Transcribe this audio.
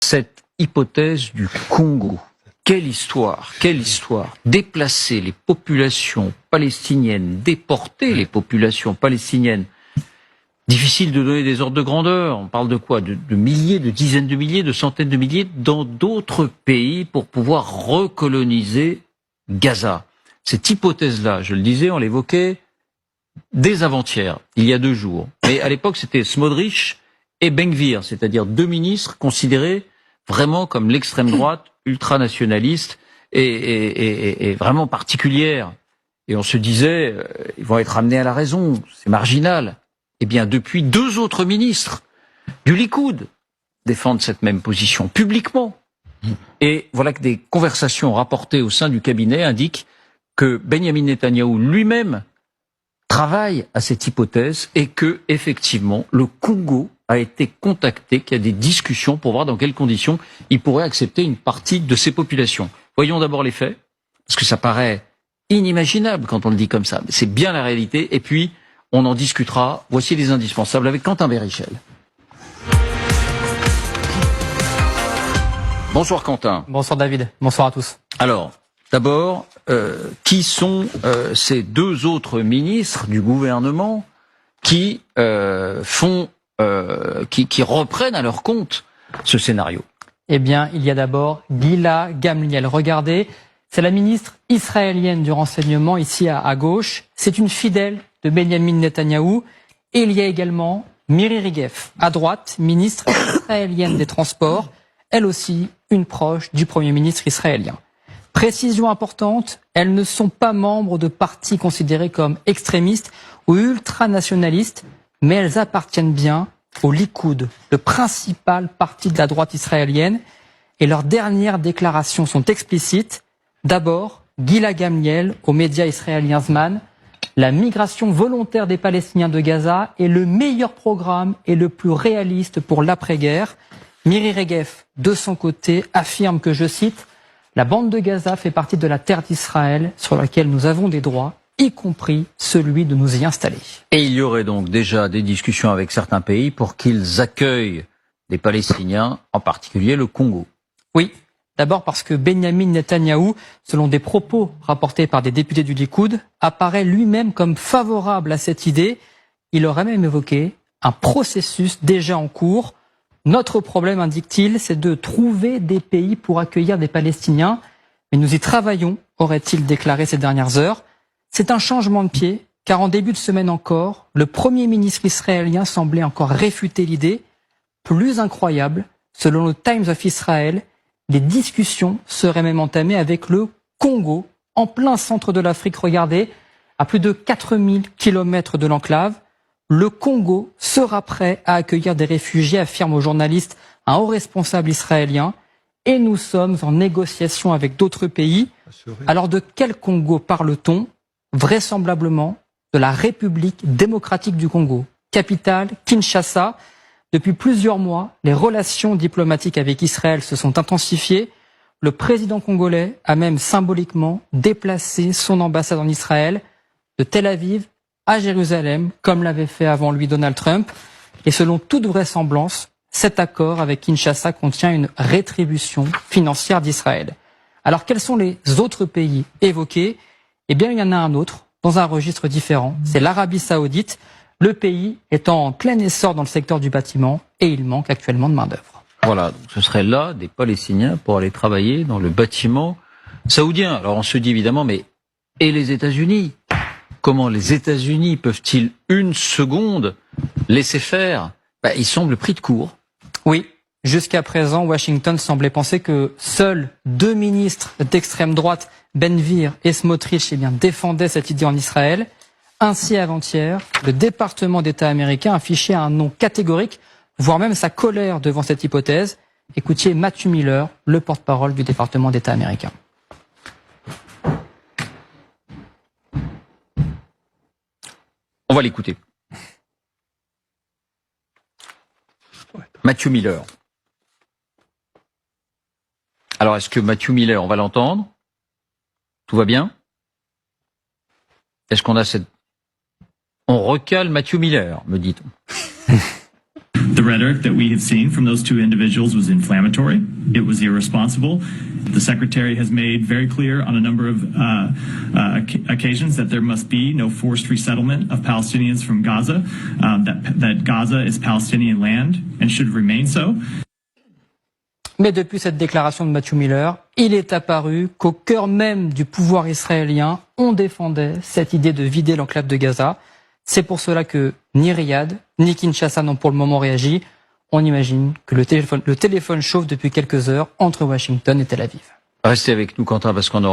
Cette hypothèse du Congo, quelle histoire, quelle histoire. Déplacer les populations palestiniennes, déporter les populations palestiniennes. Difficile de donner des ordres de grandeur. On parle de quoi? De milliers, de dizaines de milliers, de centaines de milliers dans d'autres pays pour pouvoir recoloniser Gaza. Cette hypothèse-là, je le disais, on l'évoquait dès avant-hier, il y a 2 jours. Mais à l'époque, c'était Smotrich et Ben Gvir, c'est-à-dire 2 ministres considérés vraiment comme l'extrême droite, ultranationaliste et vraiment particulière. Et on se disait, ils vont être ramenés à la raison, c'est marginal. Eh bien, depuis 2 autres ministres du Likoud défendent cette même position publiquement. Et voilà que des conversations rapportées au sein du cabinet indiquent que Benyamin Netanyahou lui-même travaille à cette hypothèse et que, effectivement, le Congo a été contacté, qu'il y a des discussions pour voir dans quelles conditions il pourrait accepter une partie de ces populations. Voyons d'abord les faits, parce que ça paraît inimaginable quand on le dit comme ça. Mais c'est bien la réalité, et puis on en discutera. Voici les indispensables avec Quentin Bérichel. Bonsoir Quentin. Bonsoir David, bonsoir à tous. Alors, d'abord, qui sont ces 2 autres ministres du gouvernement qui qui reprennent à leur compte ce scénario? Eh bien, il y a d'abord Gila Gamliel. Regardez, c'est la ministre israélienne du renseignement ici à gauche. C'est une fidèle de Benyamin Netanyahou. Et il y a également Miri Regev, à droite, ministre israélienne des Transports, elle aussi une proche du Premier ministre israélien. Précision importante, elles ne sont pas membres de partis considérés comme extrémistes ou ultranationalistes, mais elles appartiennent bien au Likoud, le principal parti de la droite israélienne, et leurs dernières déclarations sont explicites. D'abord, Gila Gamliel aux médias israéliens Zman, la migration volontaire des Palestiniens de Gaza est le meilleur programme et le plus réaliste pour l'après-guerre. Miri Regev, de son côté, affirme que, je cite, la bande de Gaza fait partie de la terre d'Israël sur laquelle nous avons des droits, y compris celui de nous y installer. Et il y aurait donc déjà des discussions avec certains pays pour qu'ils accueillent des Palestiniens, en particulier le Congo. Oui, d'abord parce que Benyamin Netanyahou, selon des propos rapportés par des députés du Likoud, apparaît lui-même comme favorable à cette idée. Il aurait même évoqué un processus déjà en cours. Notre problème, indique-t-il, c'est de trouver des pays pour accueillir des Palestiniens. Mais nous y travaillons, aurait-il déclaré ces dernières heures. C'est un changement de pied, car en début de semaine encore, le Premier ministre israélien semblait encore réfuter l'idée. Plus incroyable, selon le Times of Israel, les discussions seraient même entamées avec le Congo, en plein centre de l'Afrique. Regardez, à plus de 4000 kilomètres de l'enclave. Le Congo sera prêt à accueillir des réfugiés, affirme au journaliste un haut responsable israélien. Et nous sommes en négociation avec d'autres pays. Alors de quel Congo parle-t-on? Vraisemblablement de la République démocratique du Congo, capitale Kinshasa. Depuis plusieurs mois, les relations diplomatiques avec Israël se sont intensifiées. Le président congolais a même symboliquement déplacé son ambassade en Israël, de Tel Aviv à Jérusalem, comme l'avait fait avant lui Donald Trump. Et selon toute vraisemblance, cet accord avec Kinshasa contient une rétribution financière d'Israël. Alors quels sont les autres pays évoqués? Eh bien, il y en a un autre, dans un registre différent. C'est l'Arabie Saoudite. Le pays est en plein essor dans le secteur du bâtiment et il manque actuellement de main-d'œuvre. Voilà, donc ce serait là des Palestiniens pour aller travailler dans le bâtiment saoudien. Alors on se dit évidemment, mais et les États-Unis? Comment les États-Unis peuvent-ils une seconde laisser faire? Ils semblent pris de court. Oui, jusqu'à présent, Washington semblait penser que seuls 2 ministres d'extrême droite, Ben Gvir et Smotrich, défendaient cette idée en Israël. Ainsi, avant-hier, le département d'État américain affichait un non catégorique, voire même sa colère devant cette hypothèse. Écoutiez Matthew Miller, le porte-parole du département d'État américain. On va l'écouter. Matthew Miller. Alors, est-ce que Matthew Miller, on va l'entendre? Tout va bien? Est-ce qu'on a cette... On recale Matthew Miller, me dit-on. The rhetoric that we have seen from those two individuals was inflammatory. It was irresponsible. The Secretary has made very clear on a number of occasions that there must be no forced resettlement of Palestinians from Gaza, that Gaza is Palestinian land and should remain so. Mais depuis cette déclaration de Matthew Miller, il est apparu qu'au cœur même du pouvoir israélien, on défendait cette idée de vider l'enclave de Gaza. C'est pour cela que ni Riyad, ni Kinshasa n'ont pour le moment réagi. On imagine que le téléphone chauffe depuis quelques heures entre Washington et Tel Aviv. Restez avec nous, Quentin, parce qu'on aura